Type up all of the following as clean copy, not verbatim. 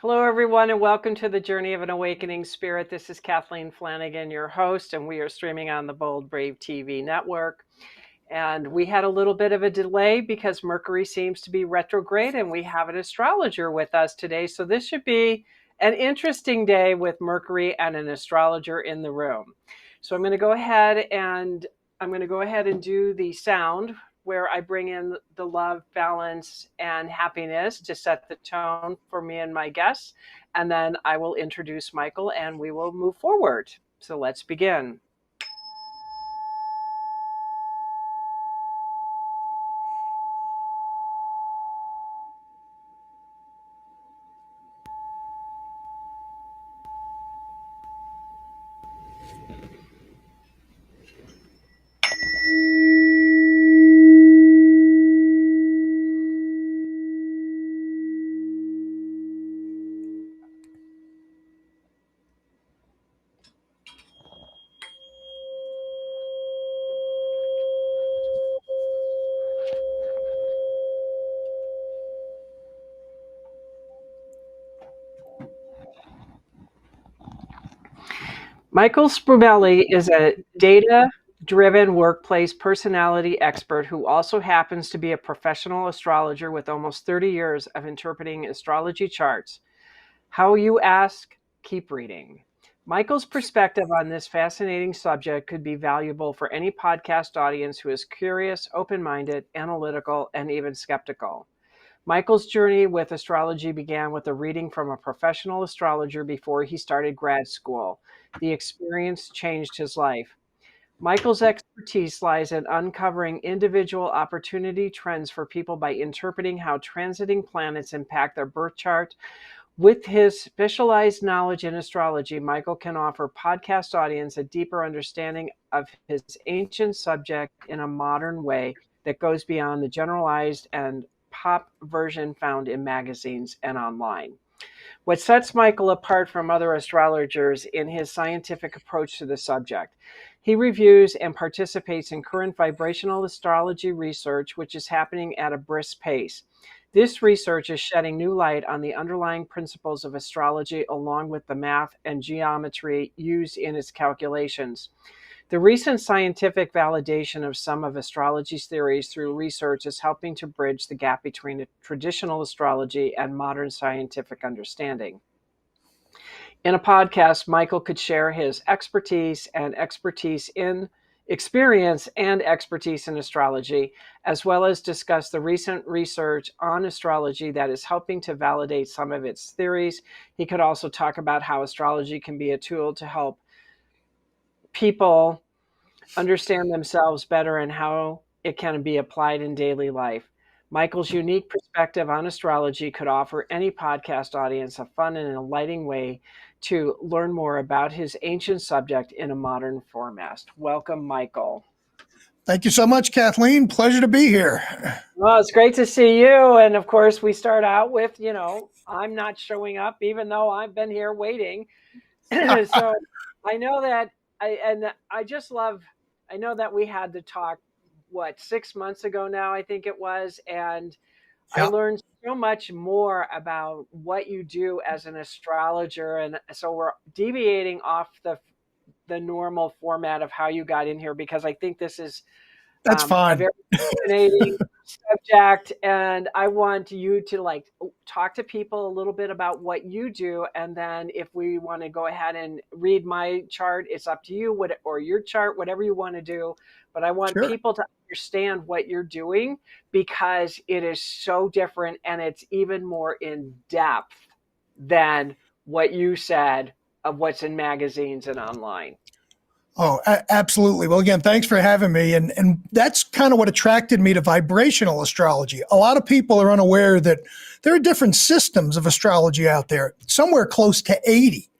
Hello, everyone, and welcome to the Journey of an Awakening Spirit. This is Kathleen Flanagan, your host, and we are streaming on the Bold Brave TV network. And we had a little bit of a delay because Mercury seems to be retrograde, and we have an astrologer with us today. So this should be an interesting day with Mercury and an astrologer in the room. So I'm going to go ahead and do the sound where I bring in the love, balance, and happiness to set the tone for me and my guests. And then I will introduce Michael and we will move forward. So let's begin. Michael Spremulli is a data-driven workplace personality expert who also happens to be a professional astrologer with almost 30 years of interpreting astrology charts. How you ask? Keep reading. Michael's perspective on this fascinating subject could be valuable for any podcast audience who is curious, open-minded, analytical, and even skeptical. Michael's journey with astrology began with a reading from a professional astrologer before he started grad school. The experience changed his life. Michael's expertise lies in uncovering individual opportunity trends for people by interpreting how transiting planets impact their birth chart. With his specialized knowledge in astrology, Michael can offer podcast audience a deeper understanding of his ancient subject in a modern way that goes beyond the generalized and pop version found in magazines and online. What sets Michael apart from other astrologers in his scientific approach to the subject. He reviews and participates in current vibrational astrology research, which is happening at a brisk pace. This research is shedding new light on the underlying principles of astrology along with the math and geometry used in its calculations. The recent scientific validation of some of astrology's theories through research is helping to bridge the gap between traditional astrology and modern scientific understanding. In a podcast, Michael could share his experience and expertise in astrology, as well as discuss the recent research on astrology that is helping to validate some of its theories. He could also talk about how astrology can be a tool to help people understand themselves better and how it can be applied in daily life. Michael's unique perspective on astrology could offer any podcast audience a fun and enlightening way to learn more about his ancient subject in a modern format. Welcome, Michael. Thank you so much, Kathleen. Pleasure to be here. Well, it's great to see you. And of course, we start out with, I'm not showing up, even though I've been here waiting. So I know that I know that we had the talk, 6 months ago now, I think it was. And I learned so much more about what you do as an astrologer. And so we're deviating off the normal format of how you got in here, because I think this is fine. A very fascinating subject. And I want you to talk to people a little bit about what you do. And then if we want to go ahead and read my chart, it's up to you, or your chart, whatever you want to do. But I want people to understand what you're doing, because it is so different and it's even more in depth than what you said of what's in magazines and online. Oh, absolutely. Well, again, thanks for having me. And that's kind of what attracted me to vibrational astrology. A lot of people are unaware that there are different systems of astrology out there, somewhere close to 80.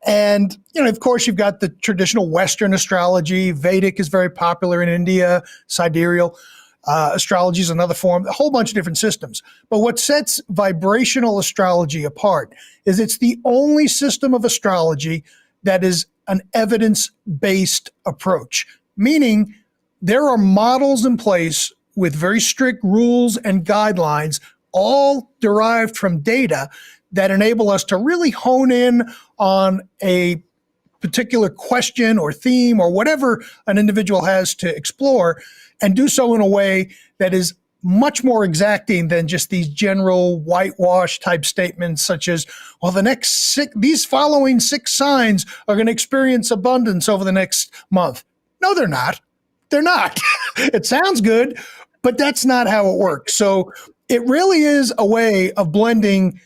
And, of course, you've got the traditional Western astrology. Vedic is very popular in India, sidereal. Astrology is another form, a whole bunch of different systems. But what sets vibrational astrology apart is it's the only system of astrology that is an evidence-based approach, meaning there are models in place with very strict rules and guidelines all derived from data that enable us to really hone in on a particular question or theme or whatever an individual has to explore, and do so in a way that is much more exacting than just these general whitewash type statements such as, well, these following 6 signs are going to experience abundance over the next month. No, they're not. They're not. It sounds good, but that's not how it works. So it really is a way of blending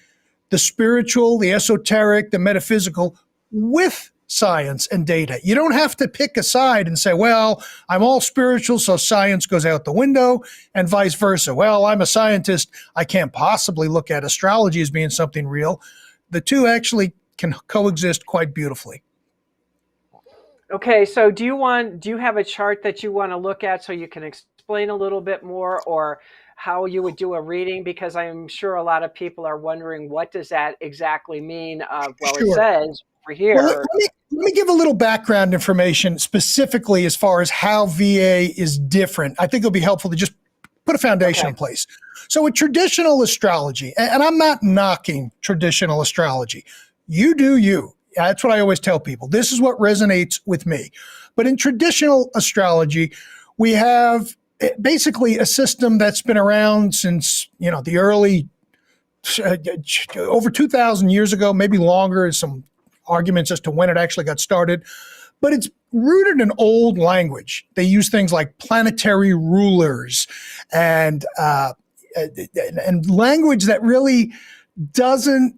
the spiritual, the esoteric, the metaphysical with science and data. You don't have to pick a side and say, well, I'm all spiritual, so science goes out the window, and vice versa. Well, I'm a scientist, I can't possibly look at astrology as being something real. The two actually can coexist quite beautifully. Okay, so do you have a chart that you want to look at so you can explain a little bit more, or how you would do a reading? Because I'm sure a lot of people are wondering, what does that exactly mean? Well, Sure. It says over here. Well, let me give a little background information specifically as far as how VA is different. I think it'll be helpful to just put a foundation in place. So with traditional astrology, and I'm not knocking traditional astrology, you do you. That's what I always tell people. This is what resonates with me. But in traditional astrology, we have basically a system that's been around since, the early, over 2,000 years ago, maybe longer. Some arguments as to when it actually got started. But it's rooted in old language. They use things like planetary rulers and language that really doesn't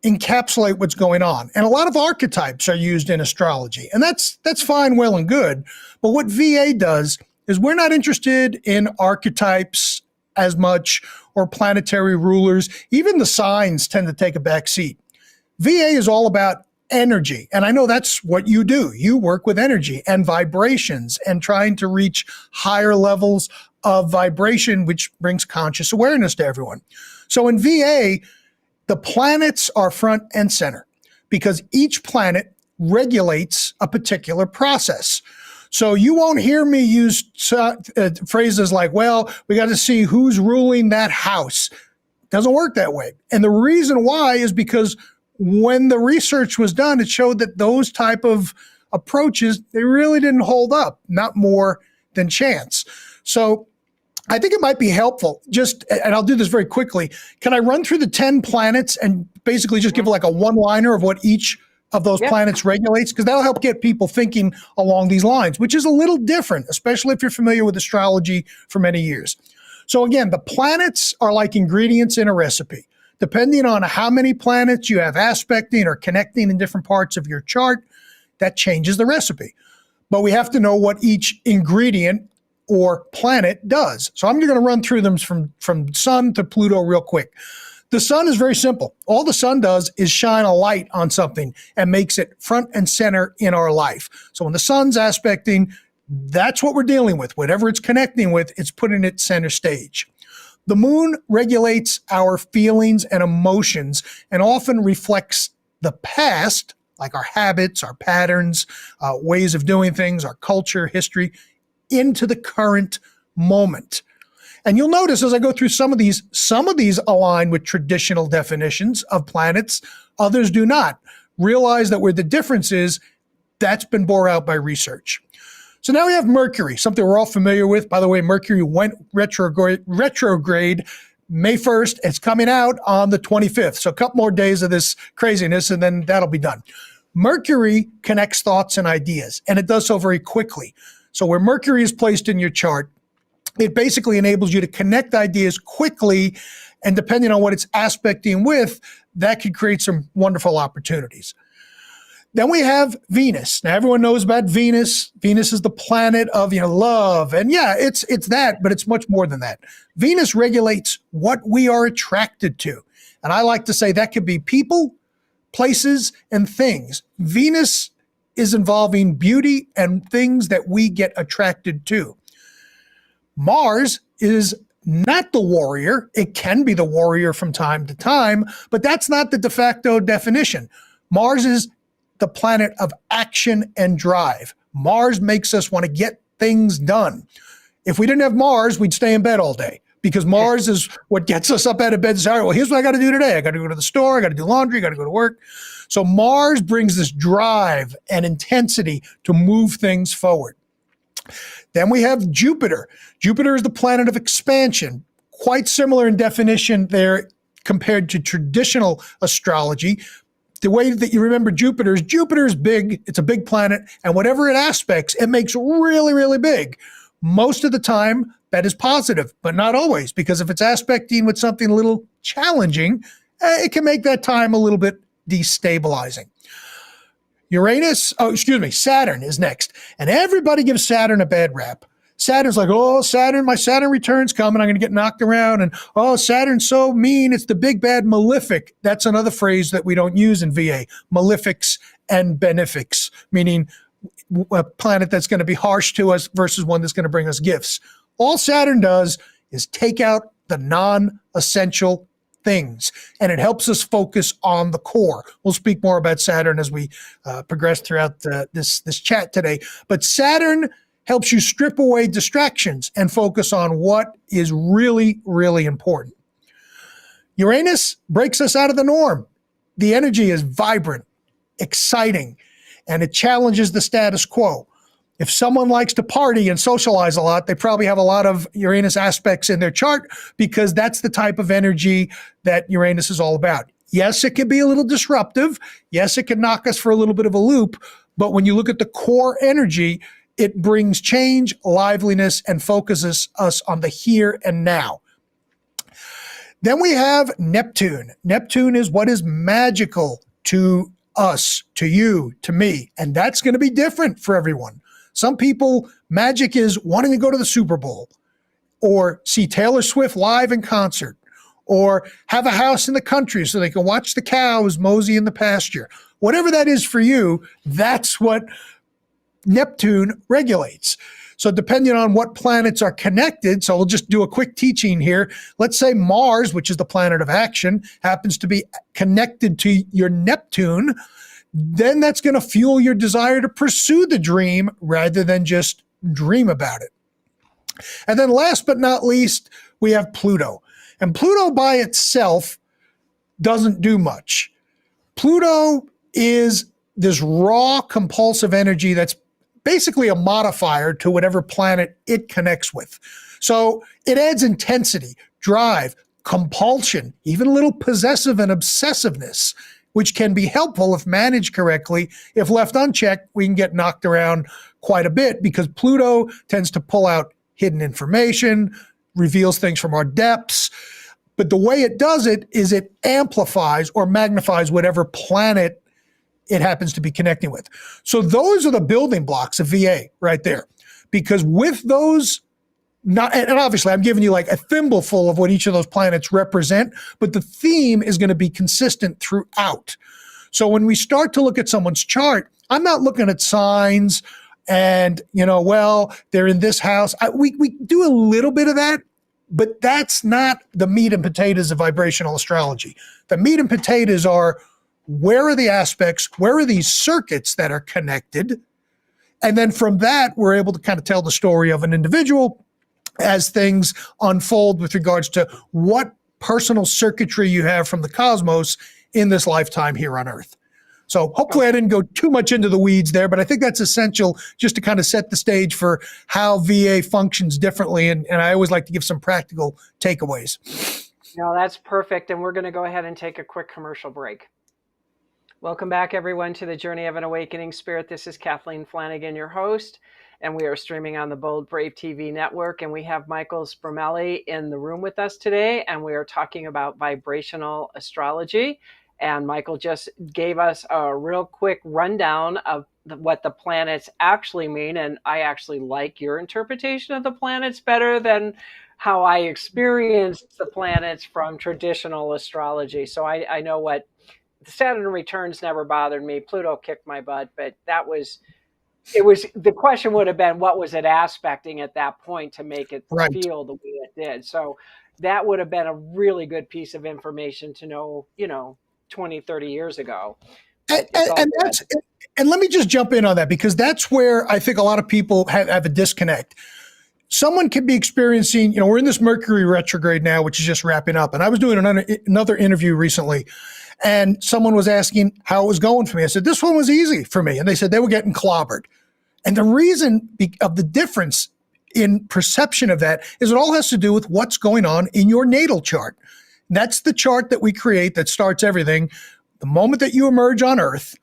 encapsulate what's going on. And a lot of archetypes are used in astrology. And that's fine, well, and good. But what VA does is we're not interested in archetypes as much, or planetary rulers. Even the signs tend to take a back seat. VA is all about energy. And I know that's what you do. You work with energy and vibrations and trying to reach higher levels of vibration, which brings conscious awareness to everyone. So in VA, the planets are front and center because each planet regulates a particular process. So you won't hear me use phrases like, well, we got to see who's ruling that house. Doesn't work that way. And the reason why is because when the research was done, it showed that those type of approaches, they really didn't hold up, not more than chance. So I think it might be helpful and I'll do this very quickly. Can I run through the 10 planets and basically just give like a one-liner of what each of those planets regulates? Because that'll help get people thinking along these lines, which is a little different, especially if you're familiar with astrology for many years. So again, the planets are like ingredients in a recipe. Depending on how many planets you have aspecting or connecting in different parts of your chart, that changes the recipe. But we have to know what each ingredient or planet does. So I'm going to run through them from Sun to Pluto real quick. The sun is very simple. All the sun does is shine a light on something and makes it front and center in our life. So when the sun's aspecting, that's what we're dealing with. Whatever it's connecting with, it's putting it center stage. The moon regulates our feelings and emotions and often reflects the past, like our habits, our patterns, ways of doing things, our culture, history, into the current moment. And you'll notice as I go through some of these align with traditional definitions of planets, others do not. Realize that where the difference is, that's been bore out by research. So now we have Mercury, something we're all familiar with. By the way, Mercury went retrograde May 1st. It's coming out on the 25th. So a couple more days of this craziness, and then that'll be done. Mercury connects thoughts and ideas, and it does so very quickly. So where Mercury is placed in your chart, it basically enables you to connect ideas quickly, and depending on what it's aspecting with, that could create some wonderful opportunities. Then we have Venus. Now everyone knows about Venus. Venus is the planet of love, and it's that, but it's much more than that. Venus regulates what we are attracted to, and I like to say that could be people, places, and things. Venus is involving beauty and things that we get attracted to. Mars is not the warrior. It can be the warrior from time to time, but that's not the de facto definition. Mars is the planet of action and drive. Mars makes us want to get things done. If we didn't have Mars, we'd stay in bed all day because Mars is what gets us up out of bed and says, all right, well, here's what I got to do today. I got to go to the store. I got to do laundry. I got to go to work. So Mars brings this drive and intensity to move things forward. Then we have Jupiter. Jupiter is the planet of expansion, quite similar in definition there compared to traditional astrology. The way that you remember Jupiter is big. It's a big planet, and whatever it aspects, it makes really, really big. Most of the time, that is positive, but not always, because if it's aspecting with something a little challenging, it can make that time a little bit destabilizing. Saturn is next. And everybody gives Saturn a bad rap. Saturn's like, oh, Saturn, my Saturn return's coming. I'm going to get knocked around. And, oh, Saturn's so mean. It's the big bad malefic. That's another phrase that we don't use in VA. Malefics and benefics, meaning a planet that's going to be harsh to us versus one that's going to bring us gifts. All Saturn does is take out the non-essential things, and it helps us focus on the core. We'll speak more about Saturn as we progress throughout this chat today. But Saturn helps you strip away distractions and focus on what is really, really important. Uranus breaks us out of the norm. The energy is vibrant, exciting, and it challenges the status quo. If someone likes to party and socialize a lot, they probably have a lot of Uranus aspects in their chart because that's the type of energy that Uranus is all about. Yes, it can be a little disruptive. Yes, it can knock us for a little bit of a loop. But when you look at the core energy, it brings change, liveliness, and focuses us on the here and now. Then we have Neptune. Neptune is what is magical to us, to you, to me. And that's going to be different for everyone. Some people, magic is wanting to go to the Super Bowl or see Taylor Swift live in concert or have a house in the country so they can watch the cows mosey in the pasture. Whatever that is for you, that's what Neptune regulates. So depending on what planets are connected, so we'll just do a quick teaching here. Let's say Mars, which is the planet of action, happens to be connected to your Neptune, then that's going to fuel your desire to pursue the dream rather than just dream about it. And then last but not least, we have Pluto. And Pluto by itself doesn't do much. Pluto is this raw, compulsive energy that's basically a modifier to whatever planet it connects with. So it adds intensity, drive, compulsion, even a little possessive and obsessiveness, which can be helpful if managed correctly. If left unchecked, we can get knocked around quite a bit because Pluto tends to pull out hidden information, reveals things from our depths. But the way it does it is it amplifies or magnifies whatever planet it happens to be connecting with. So those are the building blocks of VA right there. Because with those, and obviously I'm giving you like a thimbleful of what each of those planets represent, but the theme is going to be consistent throughout. So when we start to look at someone's chart, I'm not looking at signs and, they're in this house. We do a little bit of that, but that's not the meat and potatoes of vibrational astrology. The meat and potatoes are, where are the aspects? Where are these circuits that are connected? And then from that, we're able to kind of tell the story of an individual as things unfold with regards to what personal circuitry you have from the cosmos in this lifetime here on Earth. So hopefully I didn't go too much into the weeds there, but I think that's essential just to kind of set the stage for how VA functions differently. And I always like to give some practical takeaways. No, that's perfect. And we're going to go ahead and take a quick commercial break. Welcome back, everyone, to the Journey of an Awakening Spirit. This is Kathleen Flanagan, your host, and we are streaming on the Bold Brave TV network. And we have Michael Spremulli in the room with us today, and we are talking about vibrational astrology. And Michael just gave us a real quick rundown of what the planets actually mean. And I actually like your interpretation of the planets better than how I experienced the planets from traditional astrology. So I know what Saturn returns never bothered me. Pluto kicked my butt, but the question would have been, what was it aspecting at that point to make it feel the way it did? So that would have been a really good piece of information to know, 20, 30 years ago. And let me just jump in on that, because that's where I think a lot of people have a disconnect. someone could be experiencing, we're in this Mercury retrograde now, which is just wrapping up. And I was doing another interview recently, and someone was asking how it was going for me. I said, this one was easy for me. And they said they were getting clobbered. And the reason of the difference in perception of that is it all has to do with what's going on in your natal chart. That's the chart that we create that starts everything. The moment that you emerge on Earth,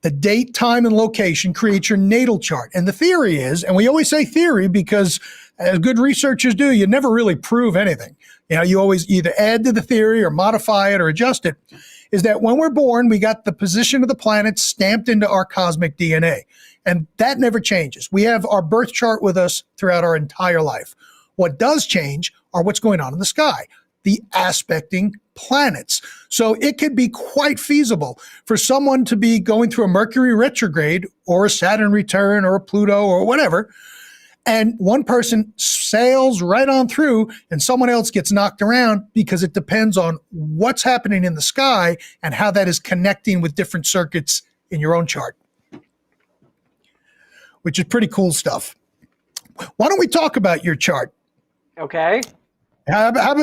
the date, time, and location creates your natal chart. And the theory is, and we always say theory because as good researchers do, you never really prove anything. You always either add to the theory or modify it or adjust it, is that when we're born, we got the position of the planets stamped into our cosmic DNA. And that never changes. We have our birth chart with us throughout our entire life. What does change are what's going on in the sky, the aspecting planets. So it could be quite feasible for someone to be going through a Mercury retrograde or a Saturn return or a Pluto or whatever, and one person sails right on through and someone else gets knocked around because it depends on what's happening in the sky and how that is connecting with different circuits in your own chart, which is pretty cool stuff. Why don't we talk about your chart? Okay.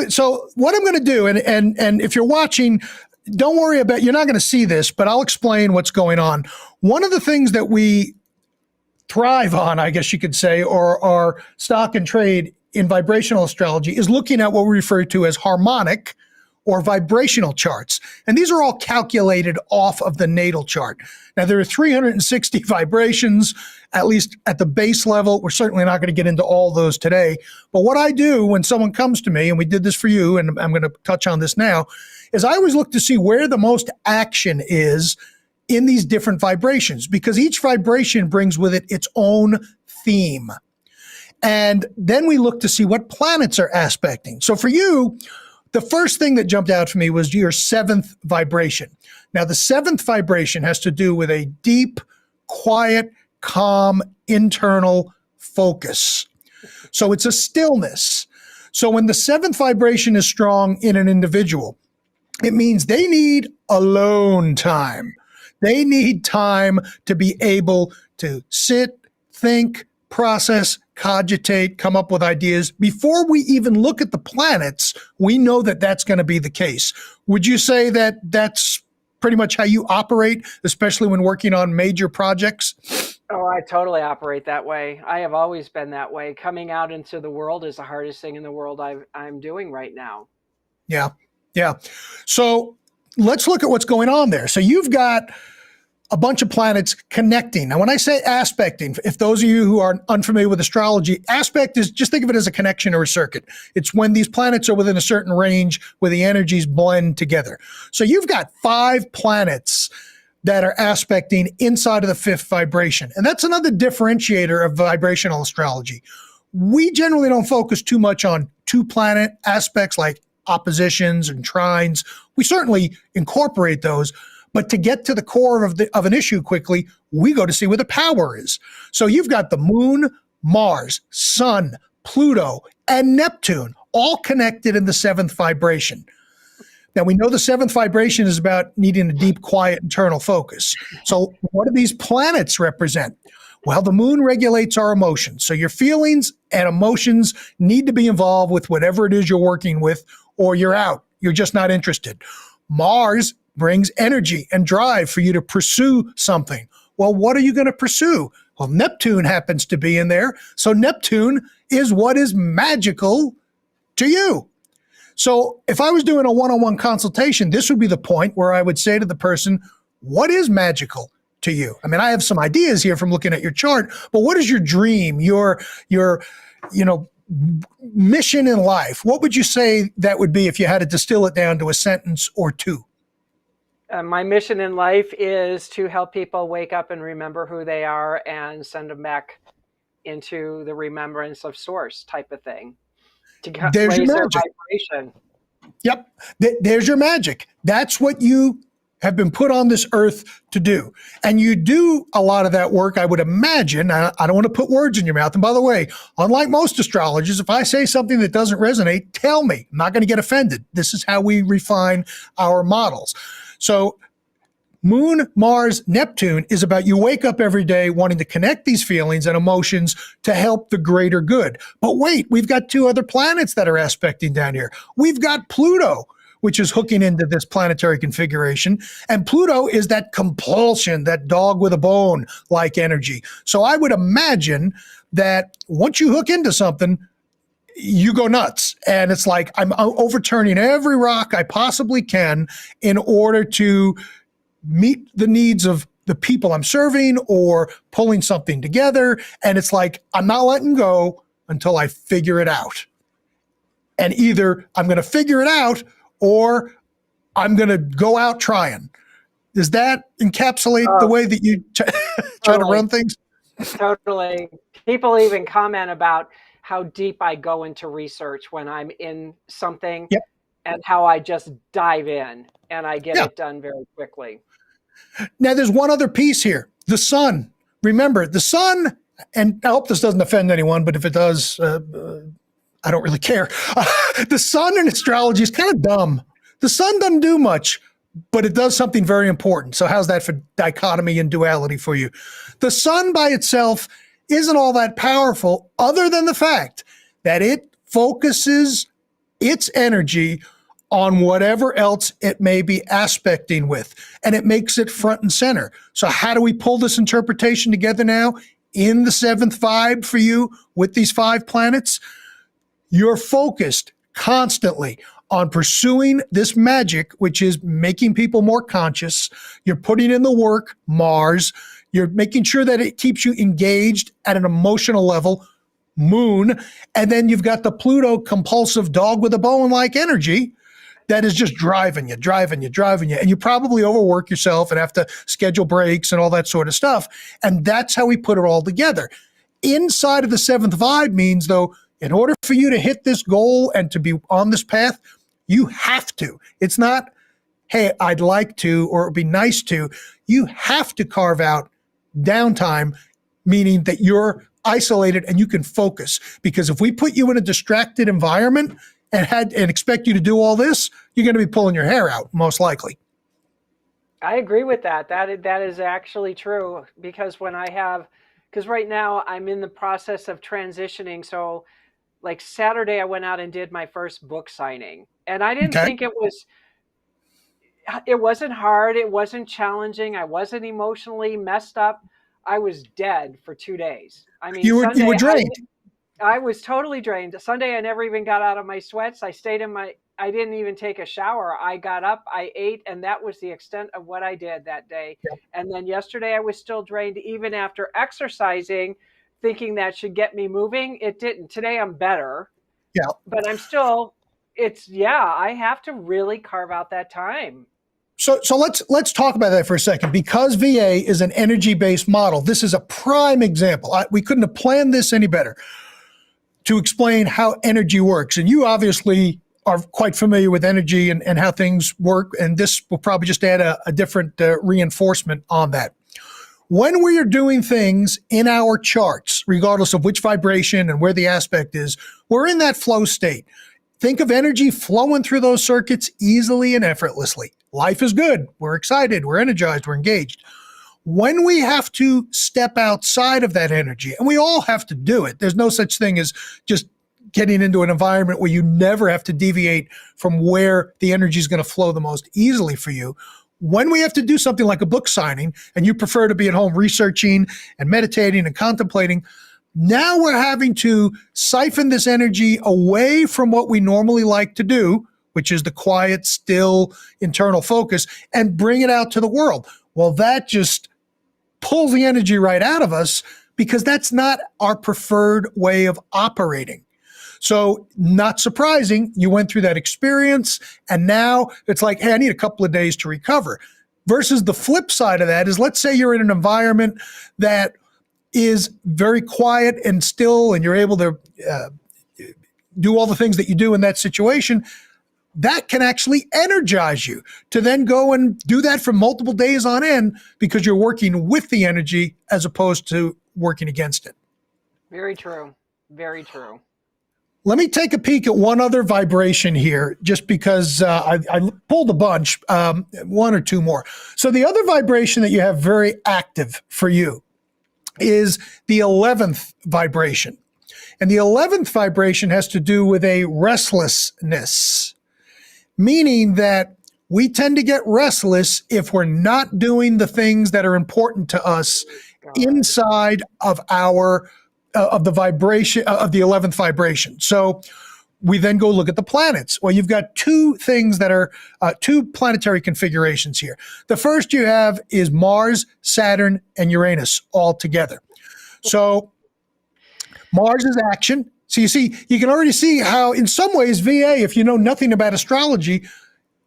So what I'm going to do, and if you're watching, don't worry about, you're not going to see this, but I'll explain what's going on. One of the things that we thrive on, I guess you could say, or our stock and trade in vibrational astrology is looking at what we refer to as harmonic or vibrational charts. And these are all calculated off of the natal chart. Now, there are 360 vibrations, at least at the base level. We're certainly not going to get into all those today. But what I do when someone comes to me, and we did this for you, and I'm going to touch on this now, is I always look to see where the most action is in these different vibrations, because each vibration brings with it its own theme. And then we look to see what planets are aspecting. So for you, the first thing that jumped out for me was your 7th vibration. Now, the 7th vibration has to do with a deep, quiet, calm, internal focus. So it's a stillness. So when the 7th vibration is strong in an individual, it means they need alone time. They need time to be able to sit, think, process, cogitate, come up with ideas. Before we even look at the planets, we know that that's going to be the case. Would you say that that's pretty much how you operate, especially when working on major projects? Oh, I totally operate that way. I have always been that way. Coming out into the world is the hardest thing in the world I'm doing right now. Yeah. So let's look at what's going on there. So you've got a bunch of planets connecting. Now, when I say aspecting, if those of you who are unfamiliar with astrology, aspect is, just think of it as a connection or a circuit. It's when these planets are within a certain range where the energies blend together. So you've got 5 planets that are aspecting inside of the 5th vibration. And that's another differentiator of vibrational astrology. We generally don't focus too much on 2-planet aspects like oppositions and trines. We certainly incorporate those. But to get to the core of an issue quickly, we go to see where the power is. So you've got the moon, Mars, Sun, Pluto, and Neptune all connected in the 7th vibration. Now, we know the 7th vibration is about needing a deep, quiet, internal focus. So what do these planets represent? Well, the moon regulates our emotions. So your feelings and emotions need to be involved with whatever it is you're working with, or you're out. You're just not interested. Mars brings energy and drive for you to pursue something. Well, what are you going to pursue? Well, Neptune happens to be in there. So Neptune is what is magical to you. So if I was doing a one-on-one consultation, this would be the point where I would say to the person, what is magical to you? I mean, I have some ideas here from looking at your chart, but what is your dream, your mission in life? What would you say that would be if you had to distill it down to a sentence or 2? My mission in life is to help people wake up and remember who they are and send them back into the remembrance of source type of thing. To There's raise your their magic. vibration. Yep. There's your magic. That's what you have been put on this earth to do. And you do a lot of that work, I would imagine. I don't want to put words in your mouth. And by the way, unlike most astrologers, if I say something that doesn't resonate, tell me. I'm not going to get offended. This is how we refine our models. So Moon, Mars, Neptune is about you wake up every day wanting to connect these feelings and emotions to help the greater good. But wait, we've got two other planets that are aspecting down here. We've got Pluto, which is hooking into this planetary configuration. And Pluto is that compulsion, that dog with a bone like energy. So I would imagine that once you hook into something, you go nuts. And it's like, I'm overturning every rock I possibly can in order to meet the needs of the people I'm serving or pulling something together. And it's like, I'm not letting go until I figure it out. And either I'm going to figure it out or I'm going to go out trying. Does that encapsulate the way that you try to run things? Totally. People even comment about how deep I go into research when I'm in something, yep. and how I just dive in and I get it done very quickly. Now, there's one other piece here. The sun. Remember, the sun, and I hope this doesn't offend anyone, but if it does, I don't really care. The sun in astrology is kind of dumb. The sun doesn't do much, but it does something very important. So how's that for dichotomy and duality for you? The sun by itself isn't all that powerful, other than the fact that it focuses its energy on whatever else it may be aspecting with, and it makes it front and center. So how do we pull this interpretation together now in the seventh vibe for you with these 5 planets? You're focused constantly on pursuing this magic, which is making people more conscious. You're putting in the work, Mars. You're making sure that it keeps you engaged at an emotional level, Moon. And then you've got the Pluto compulsive dog with a bone-like energy that is just driving you. And you probably overwork yourself and have to schedule breaks and all that sort of stuff. And that's how we put it all together. Inside of the seventh vibe means, though, in order for you to hit this goal and to be on this path, you have to. It's not, hey, I'd like to, or it'd be nice to. You have to carve out downtime, meaning that you're isolated and you can focus. Because if we put you in a distracted environment and expect you to do all this, you're going to be pulling your hair out, most likely. I agree with that. That is actually true, because because right now I'm in the process of transitioning. So like Saturday, I went out and did my first book signing, and I didn't think it wasn't hard. It wasn't challenging. I wasn't emotionally messed up. I was dead for 2 days. I mean, you were drained. I was totally drained. Sunday, I never even got out of my sweats. I didn't even take a shower. I got up, I ate, and that was the extent of what I did that day. Yep. And then yesterday I was still drained, even after exercising, thinking that should get me moving. It didn't. Today I'm better. Yeah. But I'm still, I have to really carve out that time. So let's talk about that for a second. Because VA is an energy-based model, this is a prime example. We couldn't have planned this any better to explain how energy works. And you obviously are quite familiar with energy and how things work. And this will probably just add a different reinforcement on that. When we are doing things in our charts, regardless of which vibration and where the aspect is, we're in that flow state. Think of energy flowing through those circuits easily and effortlessly. Life is good. We're excited. We're energized. We're engaged. When we have to step outside of that energy, and we all have to do it, there's no such thing as just getting into an environment where you never have to deviate from where the energy is going to flow the most easily for you. When we have to do something like a book signing, and you prefer to be at home researching and meditating and contemplating, now we're having to siphon this energy away from what we normally like to do, which is the quiet, still, internal focus, and bring it out to the world. Well, that just pulls the energy right out of us, because that's not our preferred way of operating. So not surprising, you went through that experience, and now it's like, hey, I need a couple of days to recover. Versus the flip side of that is, let's say you're in an environment that is very quiet and still, and you're able to do all the things that you do in that situation. That can actually energize you to then go and do that for multiple days on end, because you're working with the energy as opposed to working against it. Very true. Very true. Let me take a peek at one other vibration here, just because I pulled a bunch, one or two more. So the other vibration that you have very active for you is the 11th vibration. And the 11th vibration has to do with a restlessness, meaning that we tend to get restless if we're not doing the things that are important to us inside of our of the vibration of the 11th vibration. So we then go look at the planets. Well, you've got two things that are two planetary configurations here. The first you have is Mars, Saturn, and Uranus all together. So Mars is action. So you see, you can already see how in some ways VA, if you know nothing about astrology,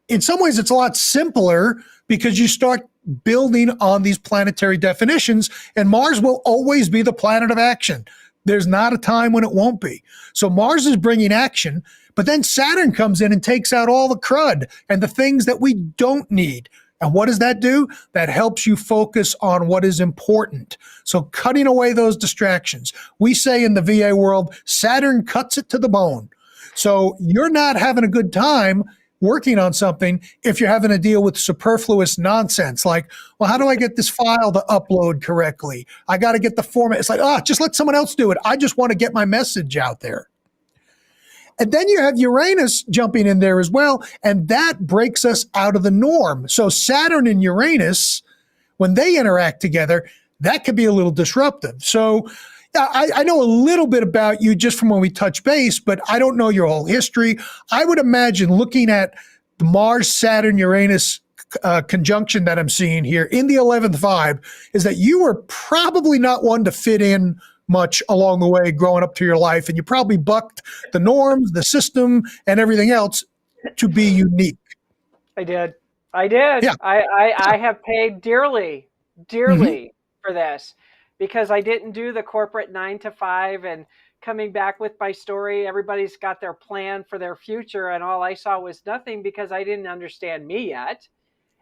in some ways it's a lot simpler because you start building on these planetary definitions, and Mars will always be the planet of action. There's not a time when it won't be. So Mars is bringing action, but then Saturn comes in and takes out all the crud and the things that we don't need. And what does that do? That helps you focus on what is important. So cutting away those distractions. We say in the VA world, Saturn cuts it to the bone. So you're not having a good time working on something if you're having to deal with superfluous nonsense like, well, how do I get this file to upload correctly? I got to get the format. It's like, just let someone else do it. I just want to get my message out there. And then you have Uranus jumping in there as well, and that breaks us out of the norm. So Saturn and Uranus, when they interact together, that could be a little disruptive. So I know a little bit about you just from when we touch base, but I don't know your whole history. I would imagine looking at the Mars, Saturn, Uranus conjunction that I'm seeing here in the 11th vibe is that you were probably not one to fit in much along the way growing up through your life, and you probably bucked the norms, the system, and everything else to be unique. I did. Yeah. I have paid dearly for this, because I didn't do the corporate 9 to 5 and coming back with my story. Everybody's got their plan for their future, and all I saw was nothing because I didn't understand me yet.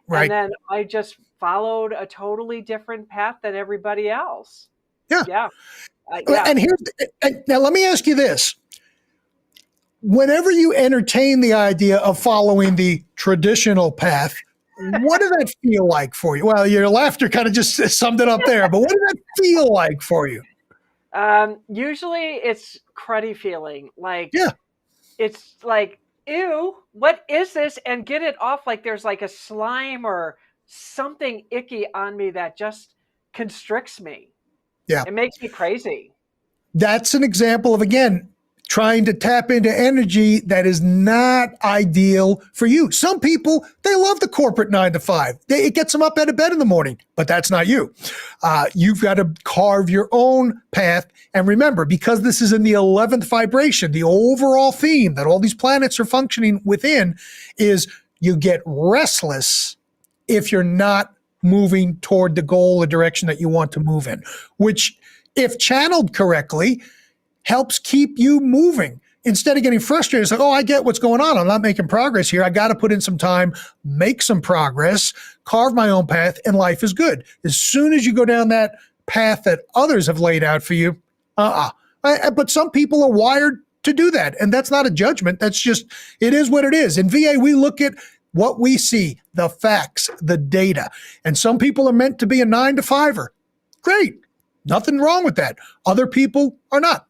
Right. And then I just followed a totally different path than everybody else. Yeah. And now let me ask you this. Whenever you entertain the idea of following the traditional path, what does that feel like for you? Well, your laughter kind of just summed it up there, but what does that feel like for you? Usually it's cruddy feeling. It's like, ew, what is this? And get it off, like there's like a slime or something icky on me that just constricts me. Yeah. It makes me crazy. That's an example of, again, trying to tap into energy that is not ideal for you. Some people, they love the corporate 9 to 5. It gets them up out of bed in the morning, but that's not you. You've got to carve your own path. And remember, because this is in the 11th vibration, the overall theme that all these planets are functioning within is you get restless if you're not moving toward the goal or direction that you want to move in, which, if channeled correctly, helps keep you moving. Instead of getting frustrated, it's like, I get what's going on. I'm not making progress here. I got to put in some time, make some progress, carve my own path, and life is good. As soon as you go down that path that others have laid out for you, but some people are wired to do that. And that's not a judgment. That's just, it is what it is. In VA, we look at what we see, the facts, the data. And some people are meant to be a 9 to 5er. Great. Nothing wrong with that. Other people are not.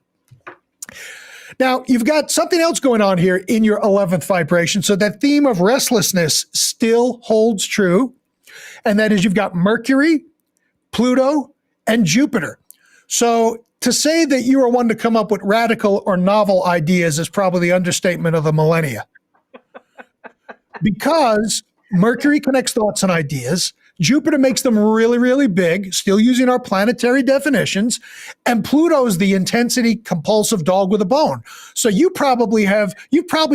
Now, you've got something else going on here in your 11th vibration. So that theme of restlessness still holds true. And that is, you've got Mercury, Pluto, and Jupiter. So to say that you are one to come up with radical or novel ideas is probably the understatement of the millennia. Because Mercury connects thoughts and ideas. Jupiter makes them really, really big, still using our planetary definitions. And Pluto is the intensity compulsive dog with a bone. So you've probably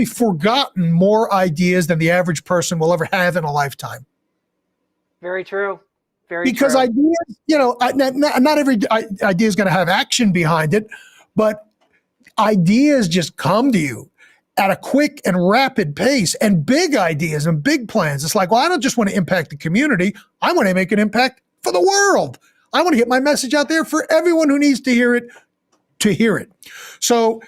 forgotten more ideas than the average person will ever have in a lifetime. Very true. Because ideas, not every idea is going to have action behind it, but ideas just come to you at a quick and rapid pace, and big ideas and big plans. It's like, well, I don't just want to impact the community. I want to make an impact for the world. I want to get my message out there for everyone who needs to hear it, to hear it. So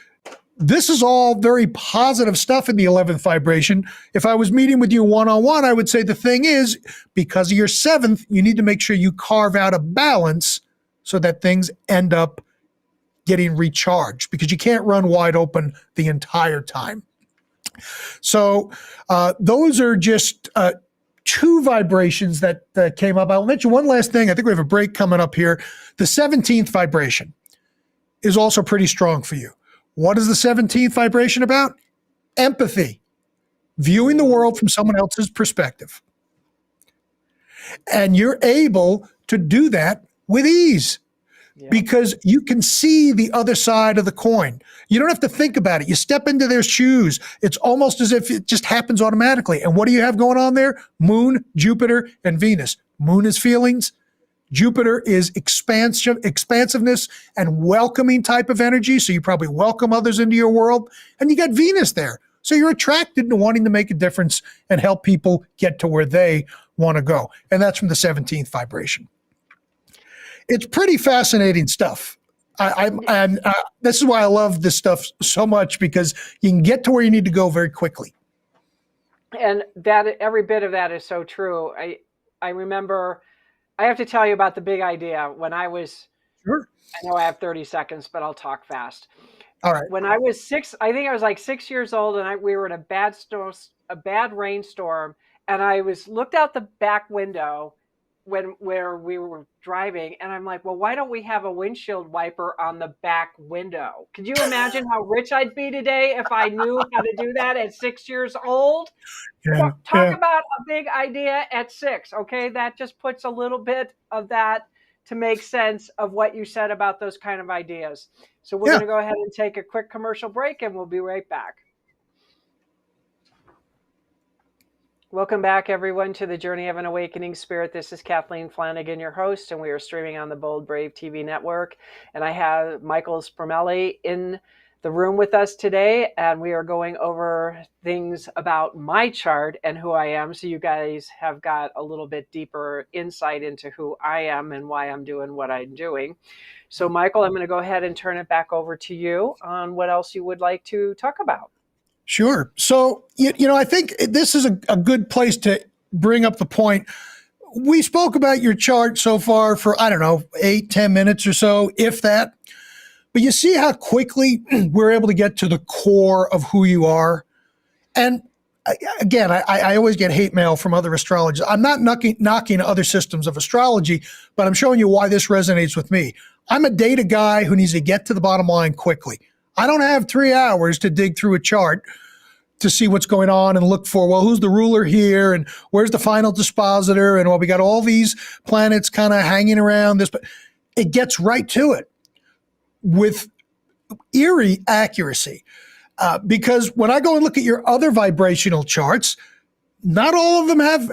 This is all very positive stuff in the 11th vibration. If I was meeting with you one-on-one, I would say the thing is, because of your 7th, you need to make sure you carve out a balance so that things end up getting recharged, because you can't run wide open the entire time. So those are just two vibrations that came up. I'll mention one last thing. I think we have a break coming up here. The 17th vibration is also pretty strong for you. What is the 17th vibration about? Empathy, viewing the world from someone else's perspective. And you're able to do that with ease. Yeah. Because you can see the other side of the coin. You don't have to think about it. You step into their shoes. It's almost as if it just happens automatically. And what do you have going on there? Moon, Jupiter, and Venus. Moon is feelings. Jupiter is expansiveness and welcoming type of energy. So you probably welcome others into your world. And you got Venus there. So you're attracted to wanting to make a difference and help people get to where they want to go. And that's from the 17th vibration. It's pretty fascinating stuff. This is why I love this stuff so much, because you can get to where you need to go very quickly. And that every bit of that is so true. I remember, I have to tell you about the big idea when I was, sure. I know I have 30 seconds, but I'll talk fast. All right. When I was 6, I think I was like 6 years old, and we were in a bad rainstorm, and I looked out the back window where we were driving, and I'm like, well, why don't we have a windshield wiper on the back window? Could you imagine how rich I'd be today if I knew how to do that at 6 years old? Yeah, Talk about a big idea at 6. Okay, that just puts a little bit of that to make sense of what you said about those kind of ideas. So we're going to go ahead and take a quick commercial break, and we'll be right back. Welcome back, everyone, to the Journey of an Awakening Spirit. This is Kathleen Flanagan, your host, and we are streaming on the Bold Brave TV network. And I have Michael Spremulli in the room with us today, and we are going over things about my chart and who I am, so you guys have got a little bit deeper insight into who I am and why I'm doing what I'm doing. So, Michael, I'm going to go ahead and turn it back over to you on what else you would like to talk about. Sure. So, I think this is a good place to bring up the point. We spoke about your chart so far for, 8-10 minutes or so, if that. But you see how quickly we're able to get to the core of who you are. And again, I always get hate mail from other astrologers. I'm not knocking other systems of astrology, but I'm showing you why this resonates with me. I'm a data guy who needs to get to the bottom line quickly. I don't have 3 hours to dig through a chart to see what's going on and look for, well, who's the ruler here and where's the final dispositor, and well, we got all these planets kind of hanging around this, but it gets right to it with eerie accuracy. Because when I go and look at your other vibrational charts, not all of them have,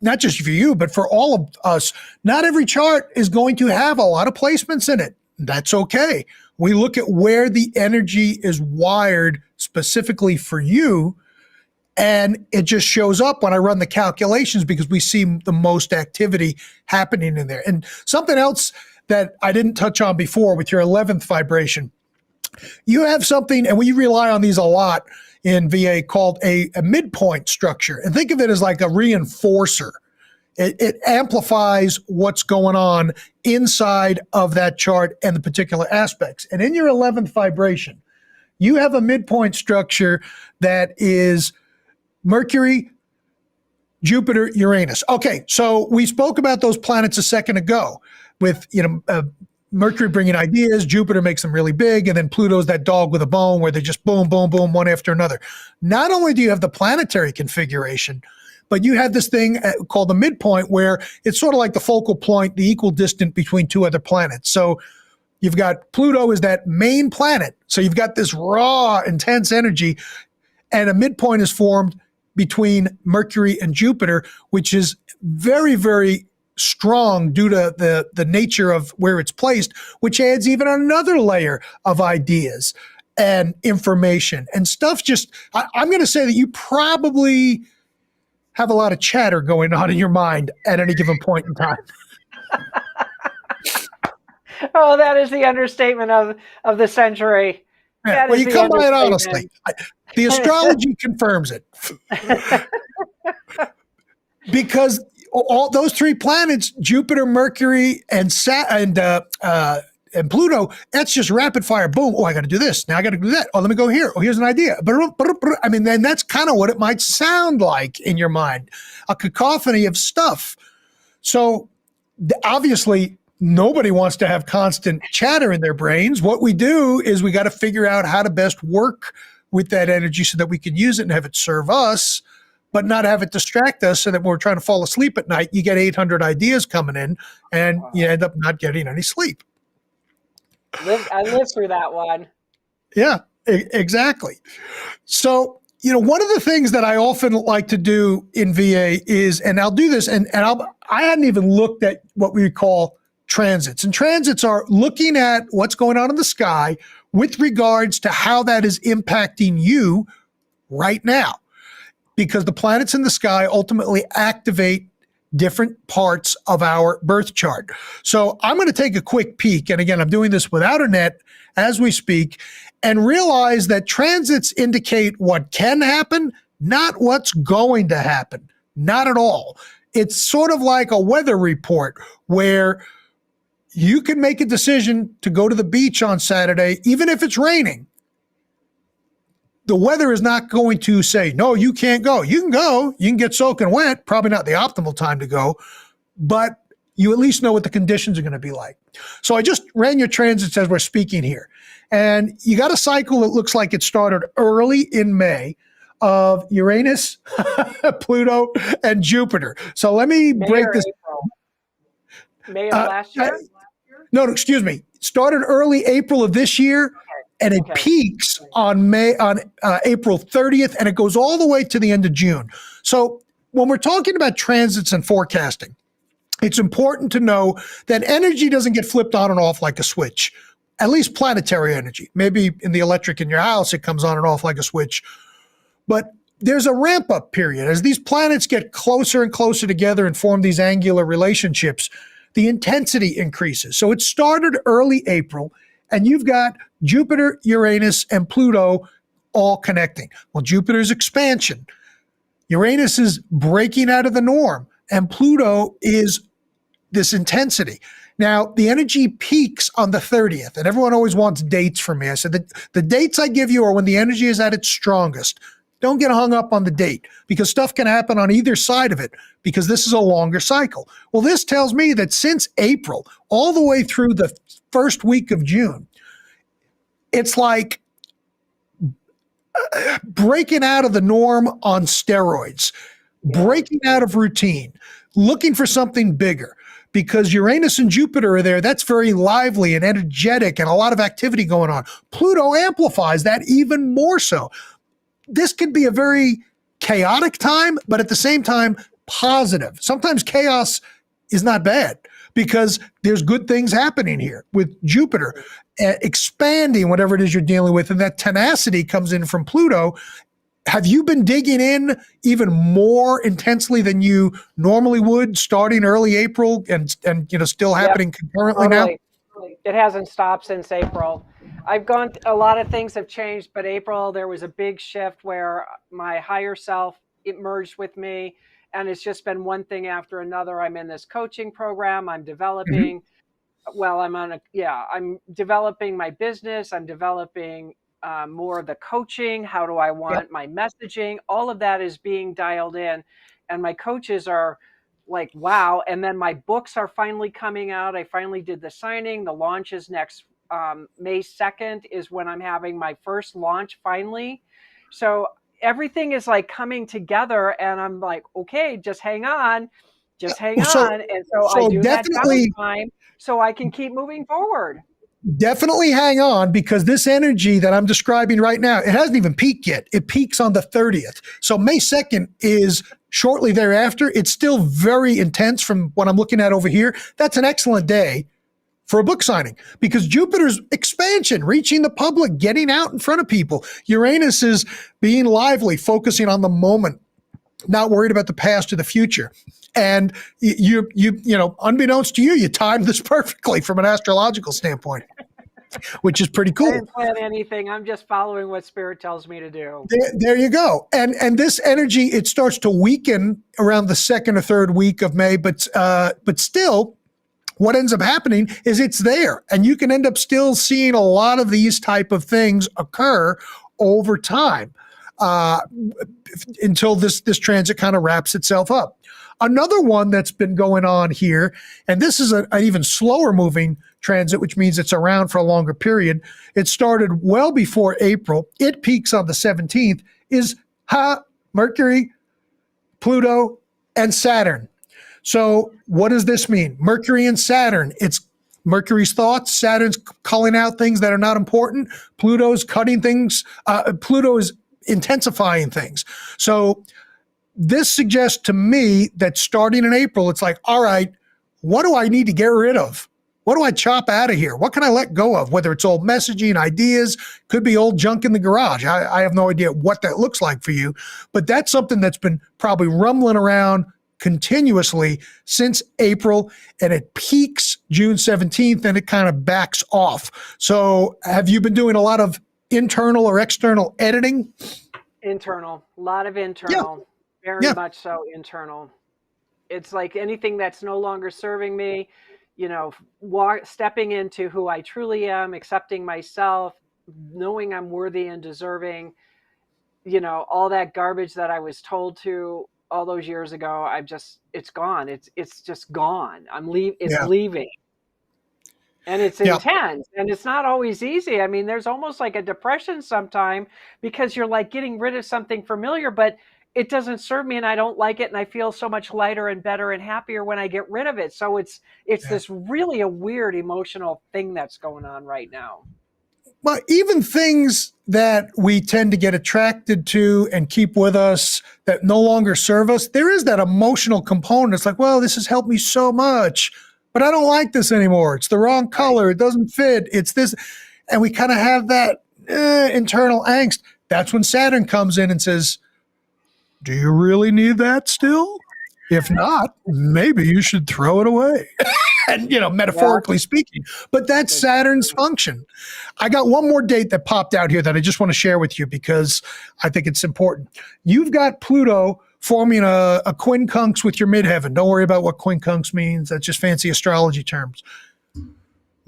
not just for you, but for all of us, not every chart is going to have a lot of placements in it. That's okay. We look at where the energy is wired specifically for you, and it just shows up when I run the calculations because we see the most activity happening in there. And something else that I didn't touch on before with your 11th vibration, you have something, and we rely on these a lot in VA, called a midpoint structure. And think of it as like a reinforcer. It amplifies what's going on inside of that chart and the particular aspects. And in your 11th vibration, you have a midpoint structure that is Mercury, Jupiter, Uranus. Okay, so we spoke about those planets a second ago with, Mercury bringing ideas, Jupiter makes them really big, and then Pluto's that dog with a bone where they just boom, boom, boom, one after another. Not only do you have the planetary configuration, but you have this thing called the midpoint, where it's sort of like the focal point, the equal distance between two other planets. So you've got Pluto is that main planet. So you've got this raw, intense energy, and a midpoint is formed between Mercury and Jupiter, which is very, very strong due to the nature of where it's placed, which adds even another layer of ideas and information and stuff. I'm going to say that you probably have a lot of chatter going on in your mind at any given point in time. Oh, that is the understatement of the century. Yeah, That well, is you the come by it honestly. understatement. The astrology confirms it. Because all those three planets, Jupiter, Mercury, and and Pluto, that's just rapid fire. Boom. Oh, I got to do this. Now I got to do that. Oh, let me go here. Oh, here's an idea. I mean, then that's kind of what it might sound like in your mind, a cacophony of stuff. So obviously, nobody wants to have constant chatter in their brains. What we do is we got to figure out how to best work with that energy so that we can use it and have it serve us, but not have it distract us so that when we're trying to fall asleep at night, you get 800 ideas coming in and you end up not getting any sleep. I lived through that one. Yeah, exactly. So, one of the things that I often like to do in VA is, and I'll do this, and I hadn't even looked at what we call transits. And transits are looking at what's going on in the sky with regards to how that is impacting you right now. Because the planets in the sky ultimately activate different parts of our birth chart. So I'm going to take a quick peek. And again, I'm doing this without a net as we speak, and realize that transits indicate what can happen, not what's going to happen. Not at all. It's sort of like a weather report where you can make a decision to go to the beach on Saturday, even if it's raining. The weather is not going to say, no, you can't go. You can go. You can get soaking wet. Probably not the optimal time to go, but you at least know what the conditions are going to be like. So I just ran your transits as we're speaking here. And you got a cycle that looks like it started early in May of Uranus, Pluto, and Jupiter. So let me break this. April. May of last year? No, excuse me. Started early April of this year. And it peaks on April 30th, and it goes all the way to the end of June. So when we're talking about transits and forecasting, it's important to know that energy doesn't get flipped on and off like a switch, at least planetary energy. Maybe in the electric in your house, it comes on and off like a switch. But there's a ramp up period. As these planets get closer and closer together and form these angular relationships, the intensity increases. So it started early April, and you've got Jupiter, Uranus, and Pluto all connecting. Well, Jupiter's expansion. Uranus is breaking out of the norm, and Pluto is this intensity. Now, the energy peaks on the 30th, and everyone always wants dates from me. I said that the dates I give you are when the energy is at its strongest. Don't get hung up on the date because stuff can happen on either side of it because this is a longer cycle. Well, this tells me that since April, all the way through the first week of June, it's like breaking out of the norm on steroids, breaking out of routine, looking for something bigger. Because Uranus and Jupiter are there, that's very lively and energetic and a lot of activity going on. Pluto amplifies that even more so. This could be a very chaotic time, but at the same time, positive. Sometimes chaos is not bad because there's good things happening here with Jupiter expanding whatever it is you're dealing with. And that tenacity comes in from Pluto. Have you been digging in even more intensely than you normally would starting early April and still happening concurrently now? It hasn't stopped since April. A lot of things have changed, but April, there was a big shift where my higher self, it merged with me. And it's just been one thing after another. I'm in this coaching program. I'm developing. Well, I'm developing my business. I'm developing more of the coaching. How do I want my messaging? All of that is being dialed in. And my coaches are like, wow. And then my books are finally coming out. I finally did the signing. The launch is next May 2nd is when I'm having my first launch finally. So everything is like coming together and I'm like, okay, just hang on. And so I do that downtime so I can keep moving forward. Definitely hang on because this energy that I'm describing right now, it hasn't even peaked yet. It peaks on the 30th. So May 2nd is shortly thereafter. It's still very intense from what I'm looking at over here. That's an excellent day for a book signing because Jupiter's expansion, reaching the public, getting out in front of people. Uranus is being lively, focusing on the moment, not worried about the past or the future. And you unbeknownst to you, you timed this perfectly from an astrological standpoint. which is pretty I cool. didn't plan anything. I'm just following what spirit tells me to do. There you go. And this energy, it starts to weaken around the second or third week of May, but still, what ends up happening is it's there, and you can end up still seeing a lot of these type of things occur over time until this transit kind of wraps itself up. Another one that's been going on here, and this is an even slower moving transit, which means it's around for a longer period. It started well before April. It peaks on the 17th, is Mercury, Pluto, and Saturn. So what does this mean? Mercury and Saturn. It's Mercury's thoughts. Saturn's calling out things that are not important. Pluto's cutting things. Pluto is intensifying things. So this suggests to me that starting in April, it's like, all right, what do I need to get rid of? What do I chop out of here? What can I let go of? Whether it's old messaging, ideas, could be old junk in the garage. I have no idea what that looks like for you, but that's something that's been probably rumbling around continuously since April, and it peaks June 17th and it kind of backs off. So have you been doing a lot of internal or external editing? Internal, a lot of internal, very much so internal. It's like anything that's no longer serving me, stepping into who I truly am, accepting myself, knowing I'm worthy and deserving, all that garbage that I was told to all those years ago, it's gone. It's just gone. It's leaving. And it's intense, and it's not always easy. I mean, there's almost like a depression sometime because you're like getting rid of something familiar, but it doesn't serve me and I don't like it. And I feel so much lighter and better and happier when I get rid of it. So it's this really a weird emotional thing that's going on right now. Well, even things that we tend to get attracted to and keep with us that no longer serve us, there is that emotional component. It's like, well, this has helped me so much, but I don't like this anymore. It's the wrong color. It doesn't fit. It's this. And we kind of have that internal angst. That's when Saturn comes in and says, do you really need that still? If not, maybe you should throw it away. And, metaphorically speaking, but that's Saturn's function. I got one more date that popped out here that I just want to share with you because I think it's important. You've got Pluto forming a quincunx with your midheaven. Don't worry about what quincunx means. That's just fancy astrology terms.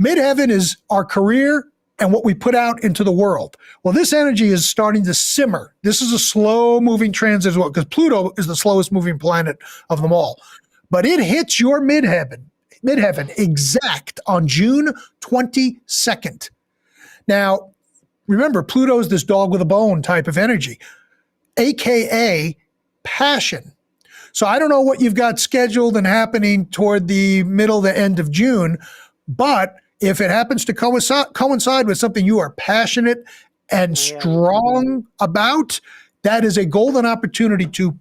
Midheaven is our career and what we put out into the world. Well, this energy is starting to simmer. This is a slow moving transit as well, because Pluto is the slowest moving planet of them all. But it hits your midheaven exact on June 22nd. Now, remember, Pluto is this dog with a bone type of energy, AKA passion. So I don't know what you've got scheduled and happening toward the middle to end of June, but if it happens to coincide with something you are passionate and strong about, that is a golden opportunity to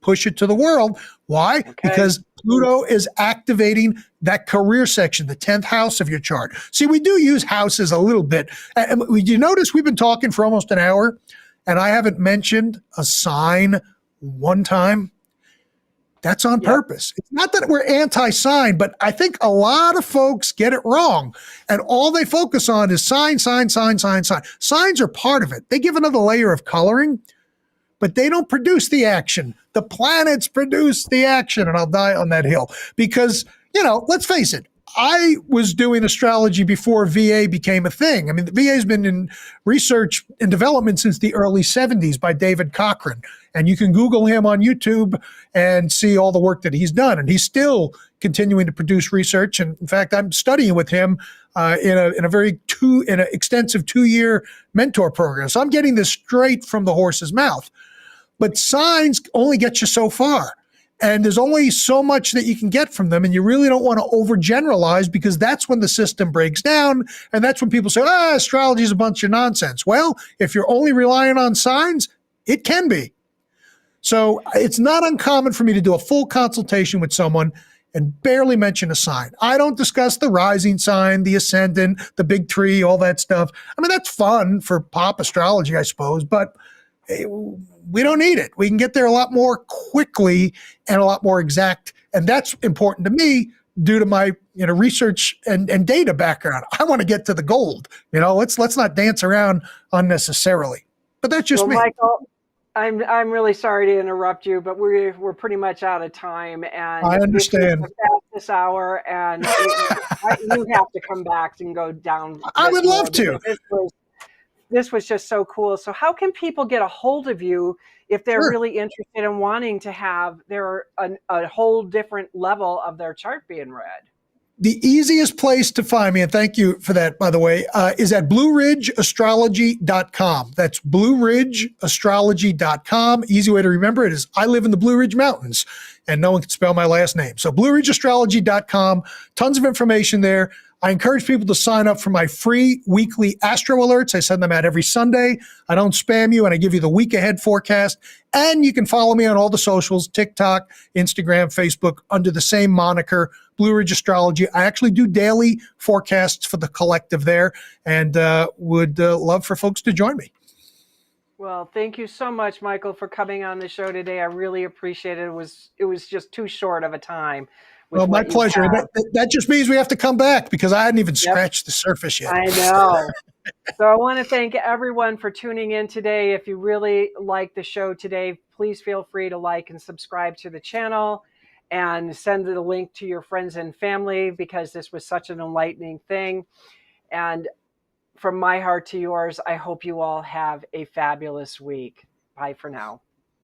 push it to the world. Why? Okay. Because Pluto is activating that career section, the 10th house of your chart. See, we do use houses a little bit. And you notice we've been talking for almost an hour, and I haven't mentioned a sign one time? That's on purpose. It's not that we're anti-sign, but I think a lot of folks get it wrong. And all they focus on is sign, sign, sign, sign, sign. Signs are part of it. They give another layer of coloring, but they don't produce the action. The planets produce the action, and I'll die on that hill. Because, let's face it, I was doing astrology before VA became a thing. I mean, the VA has been in research and development since the early 70s by David Cochran. And you can Google him on YouTube and see all the work that he's done. And he's still continuing to produce research. And in fact, I'm studying with him in an extensive 2-year mentor program. So I'm getting this straight from the horse's mouth. But signs only get you so far. And there's only so much that you can get from them. And you really don't want to overgeneralize, because that's when the system breaks down. And that's when people say, astrology is a bunch of nonsense. Well, if you're only relying on signs, it can be. So it's not uncommon for me to do a full consultation with someone and barely mention a sign. I don't discuss the rising sign, the ascendant, the big tree, all that stuff. I mean, that's fun for pop astrology, I suppose, but we don't need it. We can get there a lot more quickly and a lot more exact. And that's important to me due to my research and data background. I want to get to the gold. Let's not dance around unnecessarily. But that's just Well, me. Michael, I'm really sorry to interrupt you, but we're pretty much out of time, and I this was understand. the fastest hour, and you have to come back and go down I this would more love because to. this was just so cool. So how can people get a hold of you if they're Sure. really interested in wanting to have a whole different level of their chart being read? The easiest place to find me, and thank you for that, by the way, is at blueridgeastrology.com. That's blueridgeastrology.com. Easy way to remember it is I live in the Blue Ridge Mountains, and no one can spell my last name. So blueridgeastrology.com, tons of information there. I encourage people to sign up for my free weekly astro alerts. I send them out every Sunday. I don't spam you, and I give you the week ahead forecast. And you can follow me on all the socials, TikTok, Instagram, Facebook, under the same moniker, Blue Ridge Astrology. I actually do daily forecasts for the collective there, and would love for folks to join me. Well, thank you so much, Michael, for coming on the show today. I really appreciate it. It was just too short of a time with Well, my what you pleasure. have. That just means we have to come back because I hadn't even Yep, scratched the surface yet. I know. So I want to thank everyone for tuning in today. If you really like the show today, please feel free to like and subscribe to the channel and send the link to your friends and family because this was such an enlightening thing. And from my heart to yours, I hope you all have a fabulous week. Bye for now.